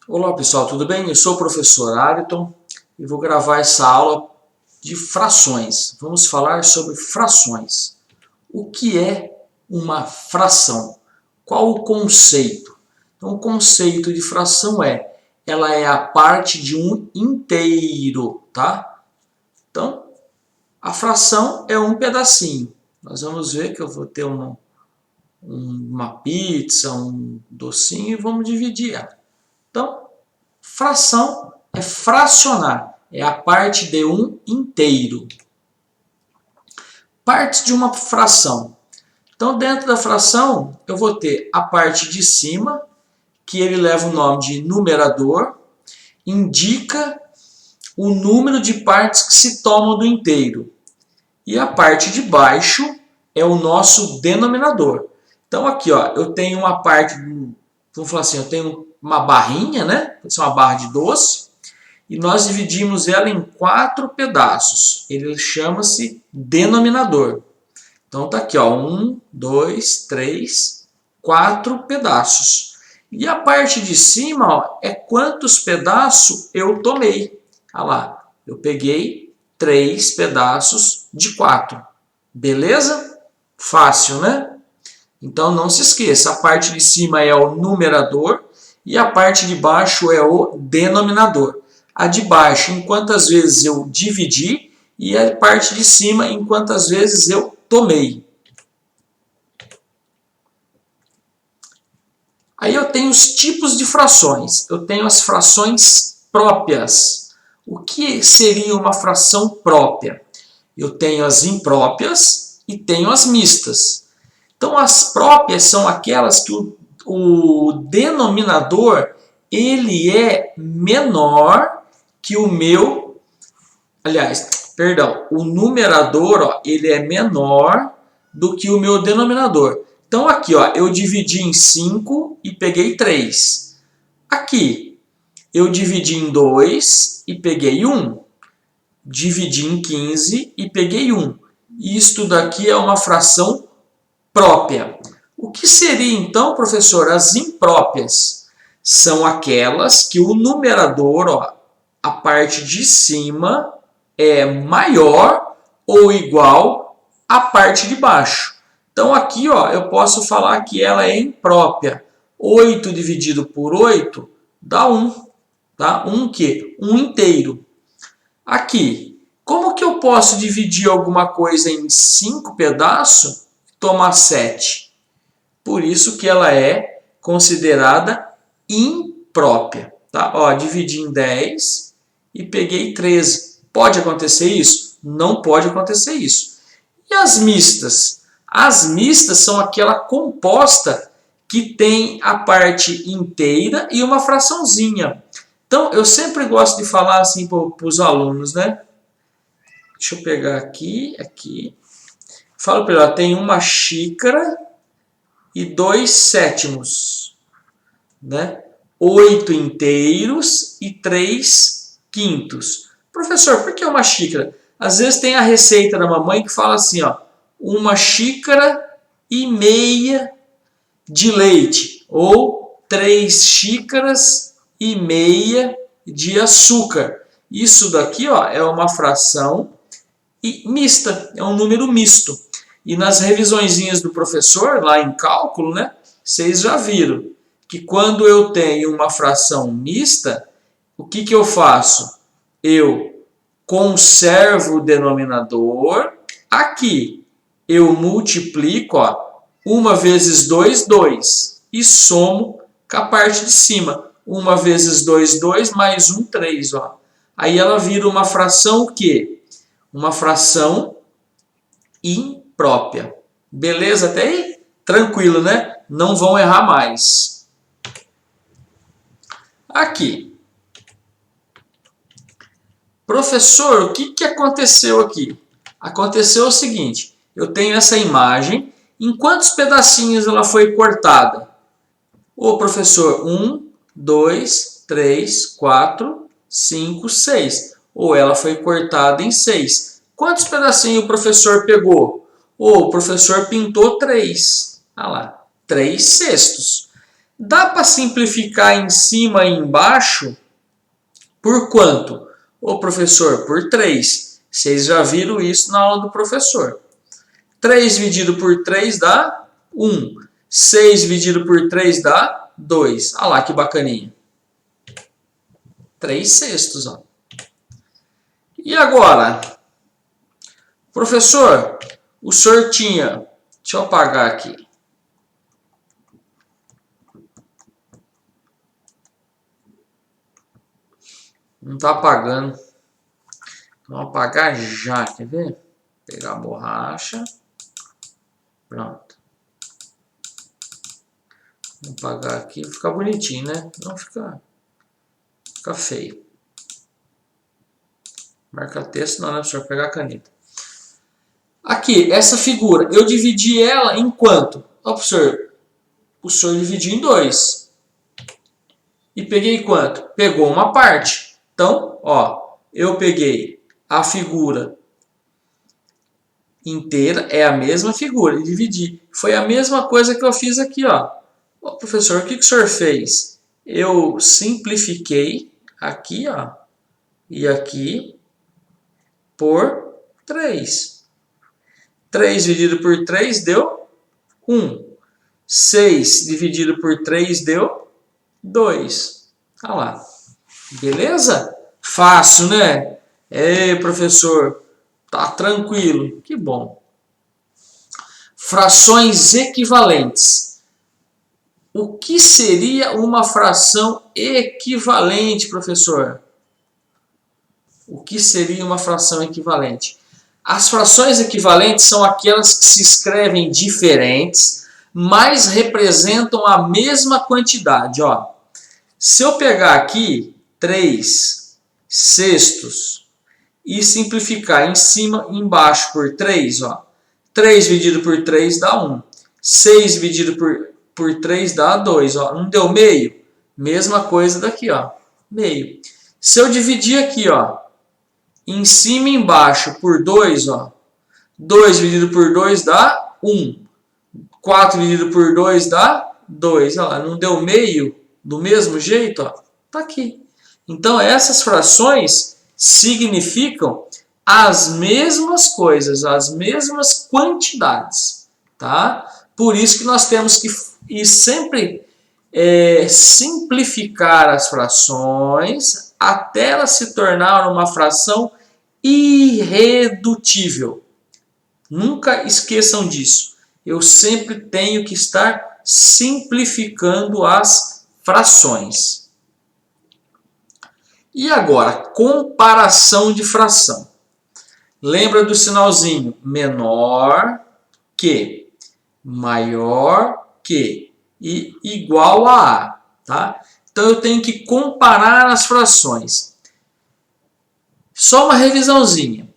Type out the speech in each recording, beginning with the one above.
Olá pessoal, tudo bem? Eu sou o professor Ayrton e vou gravar essa aula de frações. Vamos falar sobre frações. O que é uma fração? Qual o conceito? Então, o conceito de fração ela é a parte de um inteiro, tá? Então, a fração é um pedacinho. Nós vamos ver que eu vou ter uma pizza, um docinho e vamos dividir ela. Então, fração é fracionar, é a parte de um inteiro. Partes de uma fração. Então, dentro da fração, eu vou ter a parte de cima, que ele leva o nome de numerador, indica o número de partes que se tomam do inteiro. E a parte de baixo é o nosso denominador. Então, aqui, ó, eu tenho uma parte, vamos falar assim, eu tenho uma barrinha, né? Pode ser uma barra de doce. E nós dividimos ela em 4 pedaços. Ele chama-se denominador. Então tá aqui, ó, 1, 2, 3, 4 pedaços. E a parte de cima, ó, é quantos pedaços eu tomei. Olha lá, eu peguei 3 pedaços de 4. Beleza? Fácil, né? Então não se esqueça, a parte de cima é o numerador e a parte de baixo é o denominador. A de baixo em quantas vezes eu dividi e a parte de cima em quantas vezes eu tomei. Aí eu tenho os tipos de frações. Eu tenho as frações próprias. O que seria uma fração própria? Eu tenho as impróprias e tenho as mistas. Então as próprias são aquelas que o denominador ele é menor que o meu, aliás, perdão, o numerador, ó, ele é menor do que o meu denominador. Então aqui, ó, eu dividi em 5 e peguei 3. Aqui, eu dividi em 2 e peguei 1. Dividi em 15 e peguei 1. Isto daqui é uma fração própria. O que seria então, professor, as impróprias? São aquelas que o numerador, ó, a parte de cima, é maior ou igual à parte de baixo. Então aqui, ó, eu posso falar que ela é imprópria. 8 dividido por 8 dá 1. Tá? 1 que? 1 inteiro. Aqui, como que eu posso dividir alguma coisa em 5 pedaços e tomar 7? Por isso que ela é considerada imprópria. Tá? Ó, dividi em 10 e peguei 13. Pode acontecer isso? Não pode acontecer isso. E as mistas? As mistas são aquela composta que tem a parte inteira e uma fraçãozinha. Então, eu sempre gosto de falar assim para os alunos, né? Deixa eu pegar aqui. Falo para ela, tem uma xícara e 2 sétimos, né? 8 inteiros e 3 quintos. Professor, por que uma xícara? Às vezes tem a receita da mamãe que fala assim, ó, 1,5 xícaras de leite ou 3,5 xícaras de açúcar. Isso daqui, ó, é uma fração mista, é um número misto. E nas revisõezinhas do professor, lá em cálculo, né, vocês já viram que quando eu tenho uma fração mista, o que eu faço? Eu conservo o denominador. Aqui, eu multiplico, ó, 1 vezes 2, 2. E somo com a parte de cima. 1 vezes 2, 2, mais 1, 3. Ó. Aí ela vira uma fração o quê? Uma fração imprópria. Beleza até aí? Tranquilo, né? Não vão errar mais. Aqui. Professor, o que aconteceu aqui? Aconteceu o seguinte. Eu tenho essa imagem. Em quantos pedacinhos ela foi cortada? Ô, professor, 1, 2, 3, 4, 5, 6. Ou ela foi cortada em 6. Quantos pedacinhos o professor pegou? Ou o professor pintou 3. Olha lá, 3 cestos. Dá para simplificar em cima e embaixo por quanto? Ô professor, por 3. Vocês já viram isso na aula do professor. 3 dividido por 3 dá 1. 6 dividido por 3 dá 2. Olha lá que bacaninha. 3 sextos. Ó. E agora? Professor, o senhor tinha... Deixa eu apagar aqui. Não está apagando. Vamos apagar já, quer ver? Pegar a borracha. Pronto. Vou apagar aqui, fica bonitinho, né? Não fica feio. Marca texto, não, né? Professor, pegar a caneta. Aqui, essa figura, eu dividi ela em quanto? Ó, professor, o senhor dividiu em 2. E peguei quanto? Pegou uma parte. Então, ó, eu peguei a figura inteira, é a mesma figura, e dividi. Foi a mesma coisa que eu fiz aqui, ó. Ô, professor, o que o senhor fez? Eu simplifiquei aqui, ó, e aqui por 3. 3 dividido por 3 deu 1. 6 dividido por 3 deu 2. Olha lá. Beleza? Fácil, né? Ei, professor, tá tranquilo. Que bom. Frações equivalentes. O que seria uma fração equivalente, professor? O que seria uma fração equivalente? As frações equivalentes são aquelas que se escrevem diferentes, mas representam a mesma quantidade. Ó. Se eu pegar aqui 3 sextos e simplificar em cima e embaixo por 3, ó. 3 dividido por 3 dá 1. 6 dividido por 3 dá 2. Ó. Não deu meio? Mesma coisa daqui, ó. Meio. Se eu dividir aqui, ó, em cima e embaixo por 2, ó. 2 dividido por 2 dá 1. 4 dividido por 2 dá 2. Ó, não deu meio do mesmo jeito? Ó. Tá aqui. Então, essas frações significam as mesmas coisas, as mesmas quantidades. Tá? Por isso que nós temos que ir sempre simplificar as frações até ela se tornar uma fração irredutível. Nunca esqueçam disso. Eu sempre tenho que estar simplificando as frações. E agora, comparação de fração. Lembra do sinalzinho menor que, maior que e igual a. Tá? Então eu tenho que comparar as frações. Só uma revisãozinha.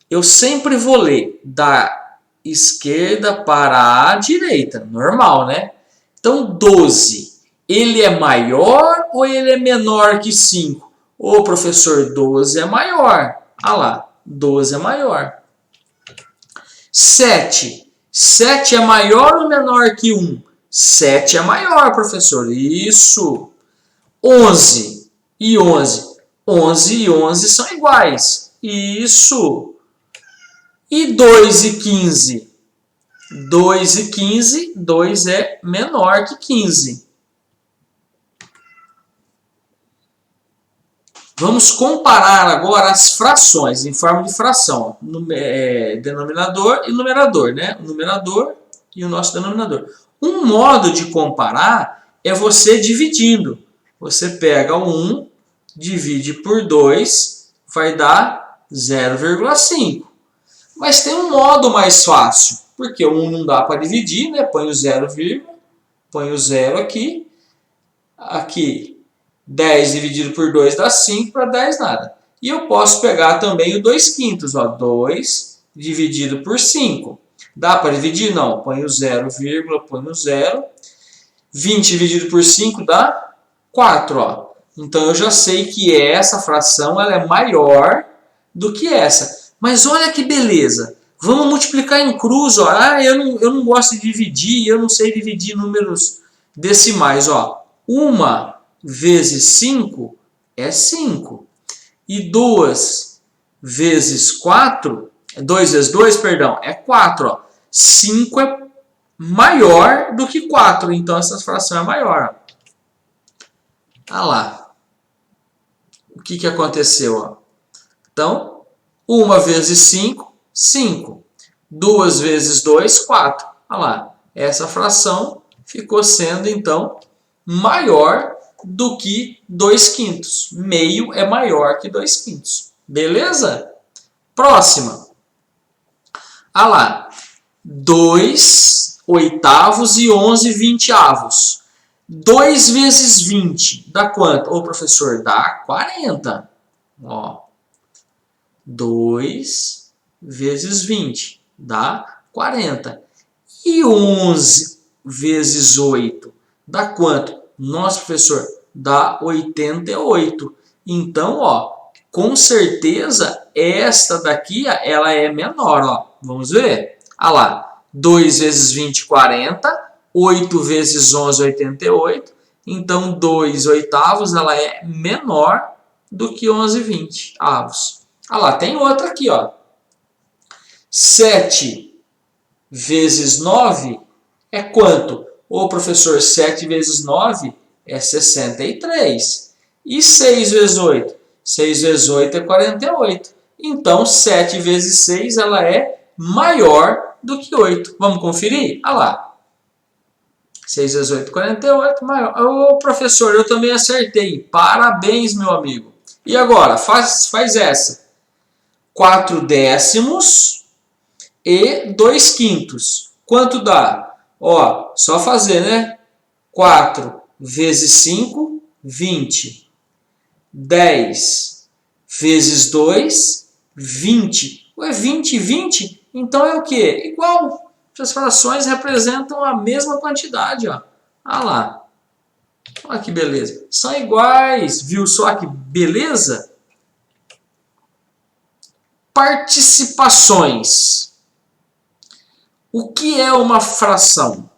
Eu sempre vou ler da esquerda para a direita, normal, né? Então 12, ele é maior ou ele é menor que 5? Ô professor, 12 é maior. Ah lá, 12 é maior. 7. 7 é maior ou menor que 1? 7 é maior, professor. Isso. 11 e 11. 11 e 11 são iguais. Isso. E 2 e 15? 2 e 15, 2 é menor que 15. Vamos comparar agora as frações em forma de fração. Denominador e numerador, né? O numerador e o nosso denominador. Um modo de comparar é você dividindo. Você pega o 1, divide por 2, vai dar 0,5. Mas tem um modo mais fácil, porque o 1 não dá para dividir, né? Põe o 0, põe o 0 aqui. Aqui. 10 dividido por 2 dá 5, para 10 nada. E eu posso pegar também o 2 quintos. Ó, 2 dividido por 5. Dá para dividir? Não. Põe o 0, põe o 0. 20 dividido por 5 dá 4. Ó. Então eu já sei que essa fração ela é maior do que essa. Mas olha que beleza. Vamos multiplicar em cruz. Ó. Ah, eu não gosto de dividir, eu não sei dividir números decimais, ó. 1 vezes 5 é 5. E 2 vezes 4, 2 vezes 2, perdão, é 4. Ó. 5 é maior do que 4, então essa fração é maior. Olha lá. O que aconteceu? Ó? Então, 1 vezes 5, 5. 2 vezes 2, 4. Olha lá. Essa fração ficou sendo, então, maior do que 2/5. Meio é maior que 2/5. Beleza? Próxima. Olha lá. 2 oitavos e 11 vinteavos. 2 vezes 20 dá quanto? Ô, professor, dá 40. Ó. 2 vezes 20 dá 40. E 11 vezes 8 dá quanto? Nossa, professor, dá 88. Então, ó, com certeza, esta daqui ela é menor. Ó. Vamos ver? Olha lá. 2 vezes 20, 40. 8 vezes 11, 88. Então, 2 oitavos ela é menor do que 11 vinteavos. Olha lá, tem outra aqui, ó. 7 vezes 9 é quanto? Ô, professor, 7 vezes 9 é 63. E 6 vezes 8? 6 vezes 8 é 48. Então, 7 vezes 6 ela é maior do que 8. Vamos conferir? Olha lá. 6 vezes 8, 48, maior. Ô, professor, eu também acertei. Parabéns, meu amigo. E agora, faz essa. 4 décimos e 2/5. Quanto dá? Ó, só fazer, né? 4 vezes 5, 20. 10 vezes 2, 20. Ué, 20 e 20? Então é o quê? Igual. As frações representam a mesma quantidade, ó. Olha lá. Olha que beleza. São iguais, viu só que beleza? Participações. O que é uma fração?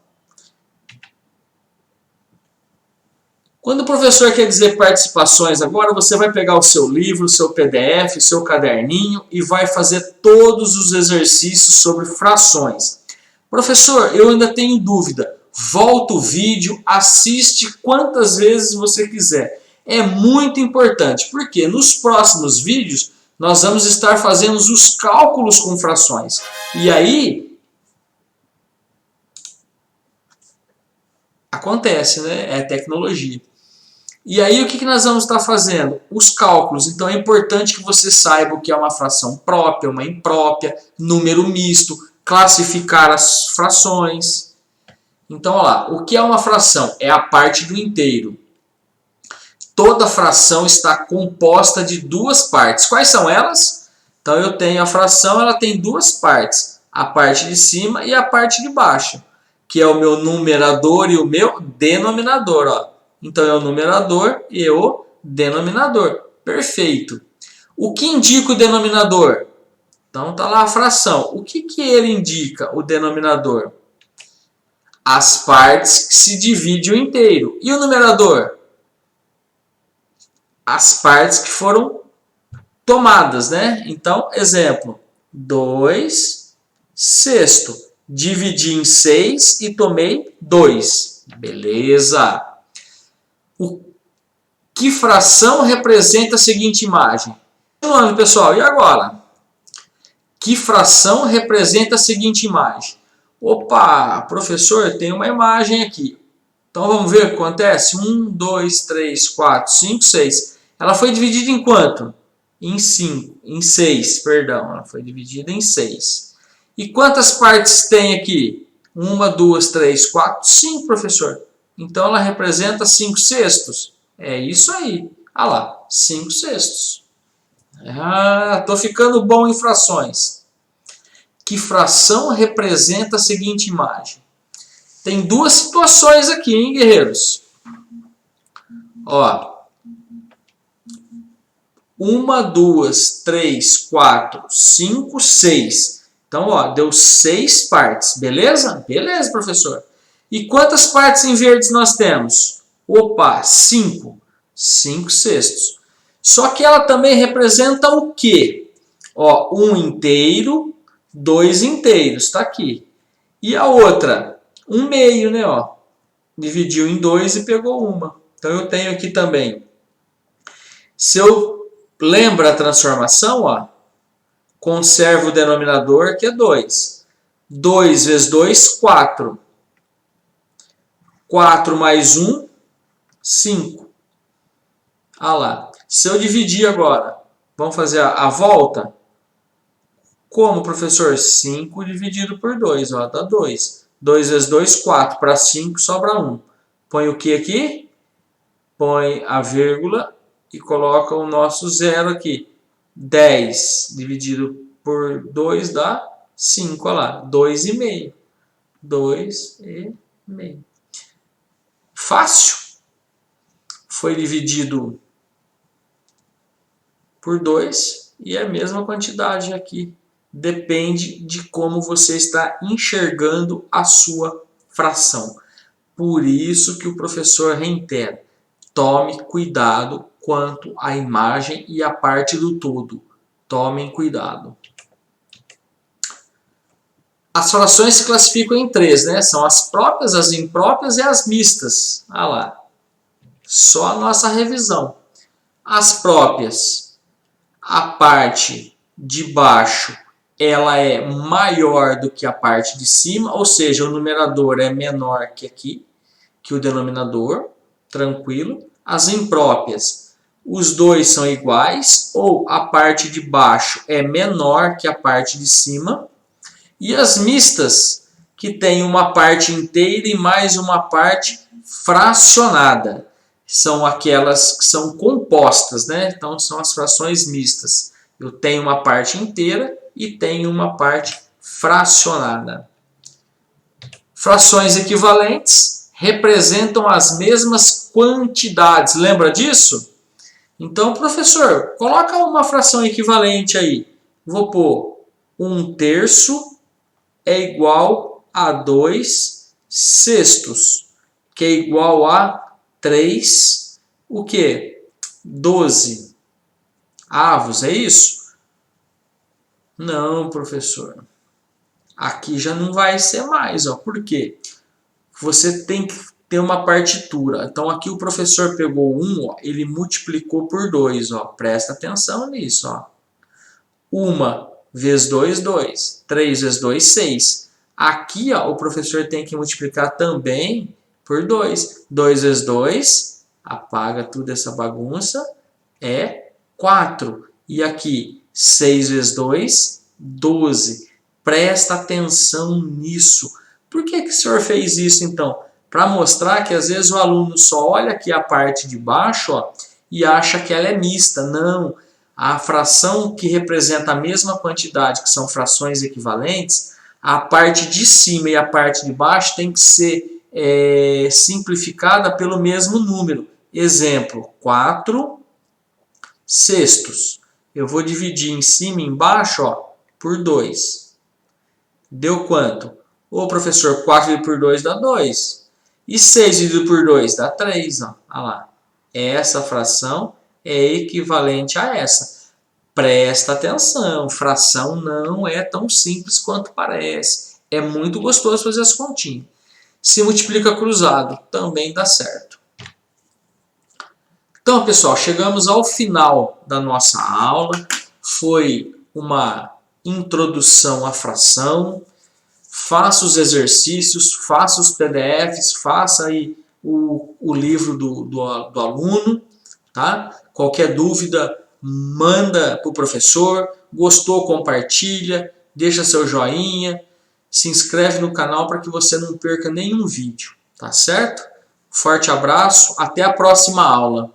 Quando o professor quer dizer participações, agora você vai pegar o seu livro, o seu PDF, o seu caderninho e vai fazer todos os exercícios sobre frações. Professor, eu ainda tenho dúvida. Volta o vídeo, assiste quantas vezes você quiser. É muito importante, porque nos próximos vídeos nós vamos estar fazendo os cálculos com frações. E aí acontece, né? É tecnologia. E aí o que nós vamos estar fazendo? Os cálculos. Então é importante que você saiba o que é uma fração própria, uma imprópria, número misto, classificar as frações. Então, olha lá, o que é uma fração? É a parte do inteiro. Toda fração está composta de duas partes. Quais são elas? Então, eu tenho a fração, ela tem duas partes. A parte de cima e a parte de baixo, que é o meu numerador e o meu denominador. Ó. Então, é o numerador e o denominador. Perfeito. O que indica o denominador? Então, está lá a fração. O que ele indica, o denominador? As partes que se dividem o inteiro. E o numerador? As partes que foram tomadas, né? Então, exemplo, 2/6. Dividi em 6 e tomei 2. Beleza. Que fração representa a seguinte imagem? Continuando, pessoal, e agora? Que fração representa a seguinte imagem? Opa, professor, tem uma imagem aqui. Então vamos ver o que acontece? 1, 2, 3, 4, 5, 6. Ela foi dividida em quanto? Em 5, em 6, perdão. Ela foi dividida em 6. E quantas partes tem aqui? 1, 2, 3, 4, 5, professor. Então ela representa 5/6. É isso aí. Olha lá, 5/6. Ah, estou ficando bom em frações. Que fração representa a seguinte imagem? Tem duas situações aqui, hein, guerreiros? Ó. 1, 2, 3, 4, 5, 6. Então, ó, deu 6 partes, beleza? Beleza, professor. E quantas partes em verdes nós temos? Opa, 5. 5 sextos. Só que ela também representa o quê? Ó, 1 inteiro, 2 inteiros, está aqui. E a outra? 1 meio, né? Ó, dividiu em 2 e pegou uma. Então eu tenho aqui também. Se eu lembro a transformação, ó, conservo o denominador, que é 2. 2 vezes 2, 4. 4 mais 1, 5. Ah lá. Se eu dividir agora, vamos fazer a volta. Como, professor? 5 dividido por 2, ó, dá 2. 2 vezes 2, 4. Para 5 sobra 1. Põe o que aqui? Põe a vírgula e coloca o nosso zero aqui. 10 dividido por 2 dá 5, olha lá. 2,5. 2,5. Fácil. Foi dividido por 2 e é a mesma quantidade aqui. Depende de como você está enxergando a sua fração. Por isso que o professor reitera. Tome cuidado quanto à imagem e à parte do todo. Tomem cuidado. As frações se classificam em 3, né? São as próprias, as impróprias e as mistas. Olha lá. Só a nossa revisão. As próprias, a parte de baixo, ela é maior do que a parte de cima, ou seja, o numerador é menor que aqui, que o denominador, tranquilo. As impróprias, os dois são iguais, ou a parte de baixo é menor que a parte de cima. E as mistas, que tem uma parte inteira e mais uma parte fracionada. São aquelas que são compostas, né? Então são as frações mistas. Eu tenho uma parte inteira e tenho uma parte fracionada. Frações equivalentes representam as mesmas quantidades. Lembra disso? Então, professor, coloca uma fração equivalente aí. Vou pôr 1/3 é igual a 2 sextos, que é igual a 3, o quê? 12 avos, é isso? Não, professor. Aqui já não vai ser mais, ó. Por quê? Você tem que ter uma partitura. Então aqui o professor pegou 1, ó, ele multiplicou por 2, ó. Presta atenção nisso, ó. 1 vezes 2, 2. 3 vezes 2, 6. Aqui, ó, o professor tem que multiplicar também por 2. 2 vezes 2, apaga tudo essa bagunça, é 4. E aqui, 6 vezes 2, 12. Presta atenção nisso. Por que o senhor fez isso, então? Para mostrar que, às vezes, o aluno só olha aqui a parte de baixo, ó, e acha que ela é mista. Não. A fração que representa a mesma quantidade, que são frações equivalentes, a parte de cima e a parte de baixo tem que ser simplificada pelo mesmo número. Exemplo, 4 sextos. Eu vou dividir em cima e embaixo, ó, por 2. Deu quanto? Ô, professor, 4 dividido por 2 dá 2. E 6 dividido por 2 dá 3. Ó. Olha lá. Essa fração é equivalente a essa. Presta atenção, fração não é tão simples quanto parece. É muito gostoso fazer as continhas. Se multiplica cruzado, também dá certo. Então, pessoal, chegamos ao final da nossa aula. Foi uma introdução à fração. Faça os exercícios, faça os PDFs, faça aí o livro do aluno. Tá? Qualquer dúvida, manda para o professor. Gostou, compartilha, deixa seu joinha, se inscreve no canal para que você não perca nenhum vídeo. Tá certo? Forte abraço, até a próxima aula.